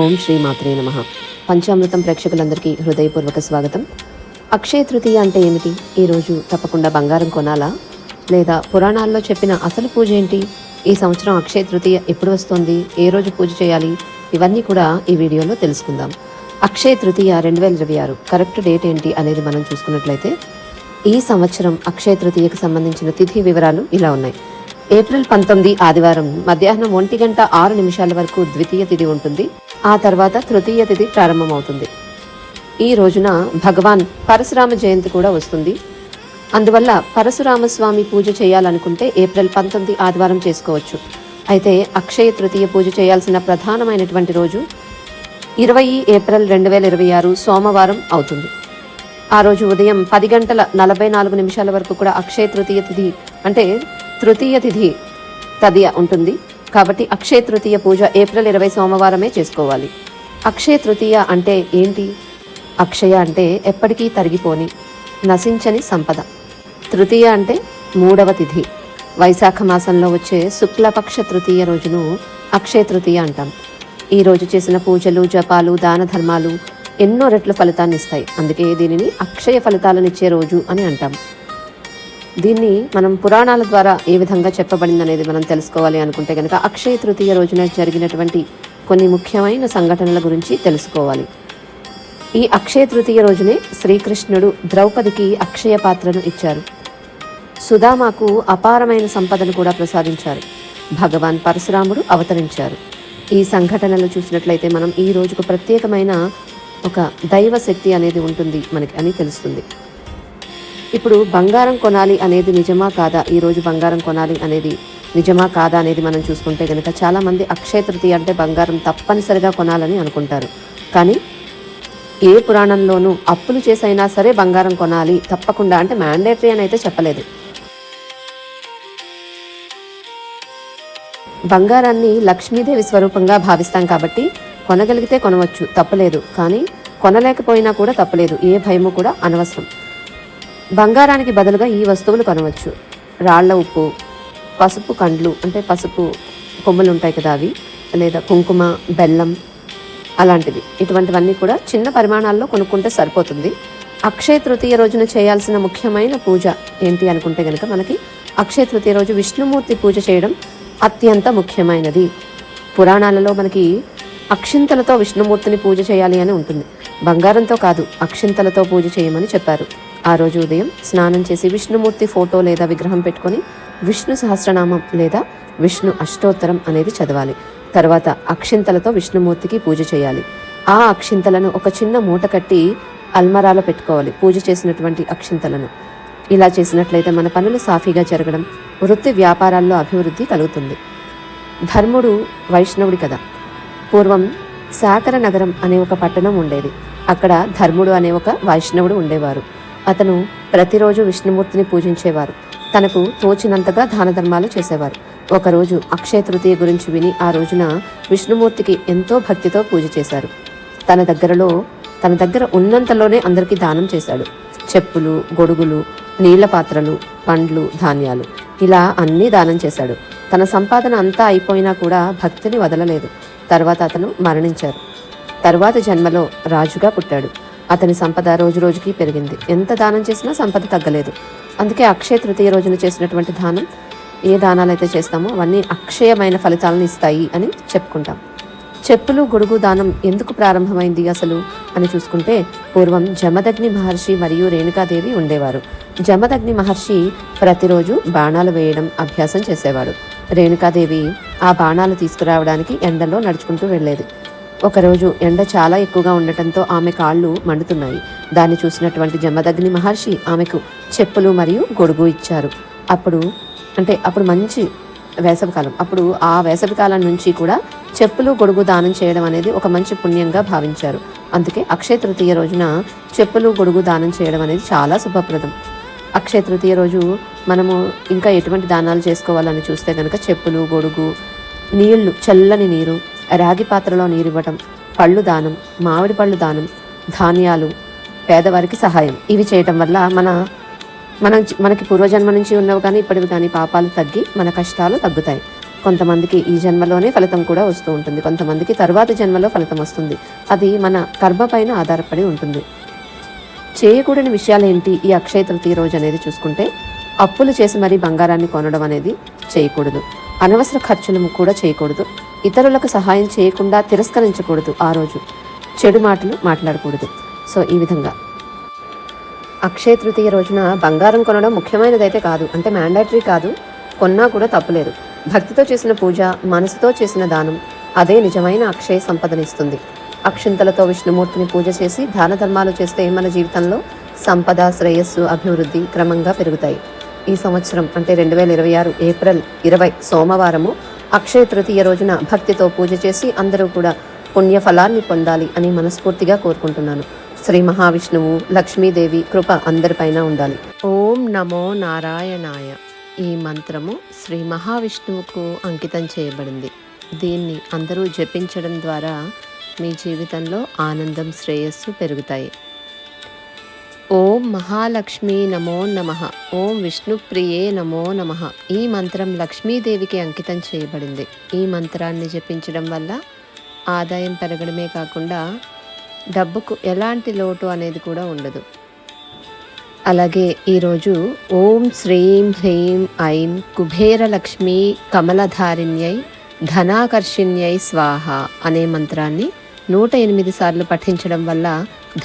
ఓం శ్రీ మాత్రే నమః. పంచామృతం ప్రేక్షకులందరికీ హృదయపూర్వక స్వాగతం. అక్షయ తృతీయ అంటే ఏమిటి? ఈరోజు తప్పకుండా బంగారం కొనాలా, లేదా పురాణాల్లో చెప్పిన అసలు పూజ ఏంటి, ఈ సంవత్సరం అక్షయ తృతీయ ఎప్పుడు వస్తుంది, ఏ రోజు పూజ చేయాలి, ఇవన్నీ కూడా ఈ వీడియోలో తెలుసుకుందాం. అక్షయ తృతీయ 2026 కరెక్ట్ డేట్ ఏంటి అనేది మనం చూసుకున్నట్లయితే, ఈ సంవత్సరం అక్షయ తృతీయకు సంబంధించిన తిథి వివరాలు ఇలా ఉన్నాయి. ఏప్రిల్ 19 ఆదివారం మధ్యాహ్నం 1:06 వరకు ద్వితీయ తిథి ఉంటుంది. ఆ తర్వాత తృతీయ తిథి ప్రారంభమవుతుంది. ఈ రోజున భగవాన్ పరశురామ జయంతి కూడా వస్తుంది. అందువల్ల పరశురామస్వామి పూజ చేయాలనుకుంటే ఏప్రిల్ 19 ఆదివారం చేసుకోవచ్చు. అయితే అక్షయ తృతీయ పూజ చేయాల్సిన ప్రధానమైనటువంటి రోజు 20 ఏప్రిల్ 2026 సోమవారం అవుతుంది. ఆ రోజు ఉదయం 10:44 వరకు కూడా అక్షయ తృతీయ తిథి అంటే తృతీయ తిథి తదియ ఉంటుంది. కాబట్టి అక్షయ తృతీయ పూజ ఏప్రిల్ 20 సోమవారమే చేసుకోవాలి. అక్షయ తృతీయ అంటే ఏంటి? అక్షయ అంటే ఎప్పటికీ తరిగిపోని, నశించని సంపద. తృతీయ అంటే 3వ తిథి. వైశాఖ మాసంలో వచ్చే శుక్లపక్ష తృతీయ రోజును అక్షయ తృతీయ అంటాం. ఈ రోజు చేసిన పూజలు, జపాలు, దాన ధర్మాలు ఎన్నో రెట్ల ఫలితాన్ని ఇస్తాయి. అందుకే దీనిని అక్షయ ఫలితాలనిచ్చే రోజు అని అంటాం. దీన్ని మనం పురాణాల ద్వారా ఏ విధంగా చెప్పబడింది అనేది మనం తెలుసుకోవాలి అనుకుంటే కనుక అక్షయ తృతీయ రోజున జరిగినటువంటి కొన్ని ముఖ్యమైన సంఘటనల గురించి తెలుసుకోవాలి. ఈ అక్షయ తృతీయ రోజునే శ్రీకృష్ణుడు ద్రౌపదికి అక్షయ పాత్రను ఇచ్చారు. సుధామాకు అపారమైన సంపదను కూడా ప్రసాదించారు. భగవాన్ పరశురాముడు అవతరించారు. ఈ సంఘటనలు చూసినట్లయితే మనం ఈ రోజుకు ప్రత్యేకమైన ఒక దైవ శక్తి అనేది ఉంటుంది మనకి అని తెలుస్తుంది. ఇప్పుడు బంగారం కొనాలి అనేది నిజమా కాదా, ఈరోజు బంగారం కొనాలి అనేది నిజమా కాదా అనేది మనం చూసుకుంటే కనుక చాలామంది అక్షయ తృతీయ అంటే బంగారం తప్పనిసరిగా కొనాలని అనుకుంటారు. కానీ ఏ పురాణంలోనూ అప్పులు చేసైనా సరే బంగారం కొనాలి తప్పకుండా అంటే మ్యాండేటరీ అని అయితే చెప్పలేదు. బంగారాన్ని లక్ష్మీదేవి స్వరూపంగా భావిస్తాం కాబట్టి కొనగలిగితే కొనవచ్చు, తప్పలేదు. కానీ కొనలేకపోయినా కూడా తప్పలేదు, ఏ భయము కూడా అనవసరం. బంగారానికి బదులుగా ఈ వస్తువులు కొనవచ్చు. రాళ్ల ఉప్పు, పసుపు కండ్లు అంటే పసుపు కొమ్ములు ఉంటాయి కదా అవి, లేదా కుంకుమ, బెల్లం అలాంటివి. ఇటువంటివన్నీ కూడా చిన్న పరిమాణాల్లో కొనుక్కుంటే సరిపోతుంది. అక్షయ తృతీయ రోజున చేయాల్సిన ముఖ్యమైన పూజ ఏంటి అనుకుంటే కనుక మనకి అక్షయ తృతీయ రోజు విష్ణుమూర్తి పూజ చేయడం అత్యంత ముఖ్యమైనది. పురాణాలలో మనకి అక్షింతలతో విష్ణుమూర్తిని పూజ చేయాలి అని ఉంటుంది. బంగారంతో కాదు, అక్షింతలతో పూజ చేయమని చెప్పారు. ఆ రోజు ఉదయం స్నానం చేసి విష్ణుమూర్తి ఫోటో లేదా విగ్రహం పెట్టుకొని విష్ణు సహస్రనామం లేదా విష్ణు అష్టోత్తరం అనేది చదవాలి. తర్వాత అక్షింతలతో విష్ణుమూర్తికి పూజ చేయాలి. ఆ అక్షింతలను ఒక చిన్న మూట కట్టి అల్మరాలో పెట్టుకోవాలి, పూజ చేసినటువంటి అక్షింతలను. ఇలా చేసినట్లయితే మన పనులు సాఫీగా జరగడం, వృత్తి వ్యాపారాల్లో అభివృద్ధి కలుగుతుంది. ధర్ముడు వైష్ణవుడి కదా. పూర్వం శాకర నగరం అనే ఒక పట్టణం ఉండేది. అక్కడ ధర్ముడు అనే ఒక వైష్ణవుడు ఉండేవారు. అతను ప్రతిరోజు విష్ణుమూర్తిని పూజించేవారు. తనకు తోచినంతగా దాన ధర్మాలు చేసేవారు. ఒకరోజు అక్షయ తృతీయ గురించి విని ఆ రోజున విష్ణుమూర్తికి ఎంతో భక్తితో పూజ చేశారు. తన దగ్గర ఉన్నంతలోనే అందరికీ దానం చేశాడు. చెప్పులు, గొడుగులు, నీళ్ల పాత్రలు, పండ్లు, ధాన్యాలు ఇలా అన్నీ దానం చేశాడు. తన సంపాదన అంతా అయిపోయినా కూడా భక్తిని వదలలేదు. తర్వాత అతను మరణించారు. తర్వాత జన్మలో రాజుగా పుట్టాడు. అతని సంపద రోజు రోజుకి పెరిగింది. ఎంత దానం చేసినా సంపద తగ్గలేదు. అందుకే అక్షయ తృతీయ రోజున చేసినటువంటి దానం, ఏ దానాలైతే చేస్తామో అవన్నీ అక్షయమైన ఫలితాలను ఇస్తాయి అని చెప్పుకుంటాం. చెప్పులు, గొడుగు దానం ఎందుకు ప్రారంభమైంది అసలు అని చూసుకుంటే, పూర్వం జమదగ్ని మహర్షి మరియు రేణుకాదేవి ఉండేవారు. జమదగ్ని మహర్షి ప్రతిరోజు బాణాలు వేయడం అభ్యాసం చేసేవాడు. రేణుకాదేవి ఆ బాణాలు తీసుకురావడానికి ఎండలో నడుచుకుంటూ వెళ్ళేది. ఒకరోజు ఎండ చాలా ఎక్కువగా ఉండటంతో ఆమె కాళ్ళు మండుతున్నాయి. దాన్ని చూసినటువంటి జమదగ్ని మహర్షి ఆమెకు చెప్పులు మరియు గొడుగు ఇచ్చారు. అప్పుడు మంచి వేసవికాలం. అప్పుడు ఆ వేసవికాలం నుంచి కూడా చెప్పులు, గొడుగు దానం చేయడం అనేది ఒక మంచి పుణ్యంగా భావించారు. అందుకే అక్షయ తృతీయ రోజున చెప్పులు, గొడుగు దానం చేయడం అనేది చాలా శుభప్రదం. అక్షయ తృతీయ రోజు మనము ఇంకా ఎటువంటి దానాలు చేసుకోవాలని చూస్తే కనుక చెప్పులు, గొడుగు, నీళ్లు, చల్లని నీరు, రాగి పాత్రలో నీరు ఇవ్వటం, పళ్ళు దానం, మామిడి పళ్ళు దానం, ధాన్యాలు, పేదవారికి సహాయం, ఇవి చేయటం వల్ల మనకి పూర్వజన్మ నుంచి ఉన్నవి కానీ ఇప్పటివి కానీ పాపాలు తగ్గి మన కష్టాలు తగ్గుతాయి. కొంతమందికి ఈ జన్మలోనే ఫలితం కూడా వస్తూ ఉంటుంది, కొంతమందికి తరువాత జన్మలో ఫలితం వస్తుంది. అది మన కర్మ పైన ఆధారపడి ఉంటుంది. చేయకూడని విషయాలు ఏంటి ఈ అక్షయ తృతీయ రోజు అనేది చూసుకుంటే, అప్పులు చేసి మరీ బంగారాన్ని కొనడం అనేది చేయకూడదు. అనవసర ఖర్చులు కూడా చేయకూడదు. ఇతరులకు సహాయం చేయకుండా తిరస్కరించకూడదు. ఆ రోజు చెడు మాటలు మాట్లాడకూడదు. సో ఈ విధంగా అక్షయ తృతీయ రోజున బంగారం కొనడం ముఖ్యమైనదైతే కాదు, అంటే మ్యాండేటరీ కాదు, కొన్నా కూడా తప్పులేదు. భక్తితో చేసిన పూజ, మనసుతో చేసిన దానం అదే నిజమైన అక్షయ సంపదనిస్తుంది. అక్షింతలతో విష్ణుమూర్తిని పూజ చేసి దాన ధర్మాలు చేస్తే మన జీవితంలో సంపద, శ్రేయస్సు, అభివృద్ధి క్రమంగా పెరుగుతాయి. ఈ సంవత్సరం అంటే 2026 ఏప్రిల్ 20 సోమవారము అక్షయ తృతీయ రోజున భక్తితో పూజ చేసి అందరూ కూడా పుణ్య ఫలాన్ని పొందాలి అని మనస్ఫూర్తిగా కోరుకుంటున్నాను. శ్రీ మహావిష్ణువు, లక్ష్మీదేవి కృప అందరిపైన ఉండాలి. ఓం నమో నారాయణాయ. ఈ మంత్రము శ్రీ మహావిష్ణువుకు అంకితం చేయబడింది. దీన్ని అందరూ జపించడం ద్వారా మీ జీవితంలో ఆనందం, శ్రేయస్సు పెరుగుతాయి. ఓం మహాలక్ష్మీ నమో నమః. ఓం విష్ణుప్రియే నమో నమః. ఈ మంత్రం లక్ష్మీదేవికి అంకితం చేయబడింది. ఈ మంత్రాన్ని జపించడం వల్ల ఆదాయం పెరగడమే కాకుండా డబ్బుకు ఎలాంటి లోటు అనేది కూడా ఉండదు. అలాగే ఈరోజు ఓం శ్రీం హ్రీం ఐం కుబేరలక్ష్మీ కమలధారిణ్యై ధనాకర్షిణ్యై స్వాహ అనే మంత్రాన్ని 108 సార్లు పఠించడం వల్ల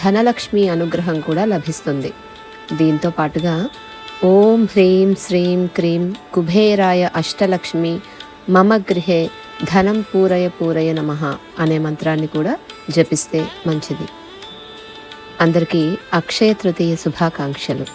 ధనలక్ష్మి అనుగ్రహం కూడా లభిస్తుంది. దీంతో పాటుగా ఓం హ్రీం శ్రీం క్రీం కుబేరాయ అష్టలక్ష్మి మమ గృహే ధనం పూరయ పూరయ నమః అనే మంత్రాన్ని కూడా జపిస్తే మంచిది. అందరికీ అక్షయ తృతీయ శుభాకాంక్షలు.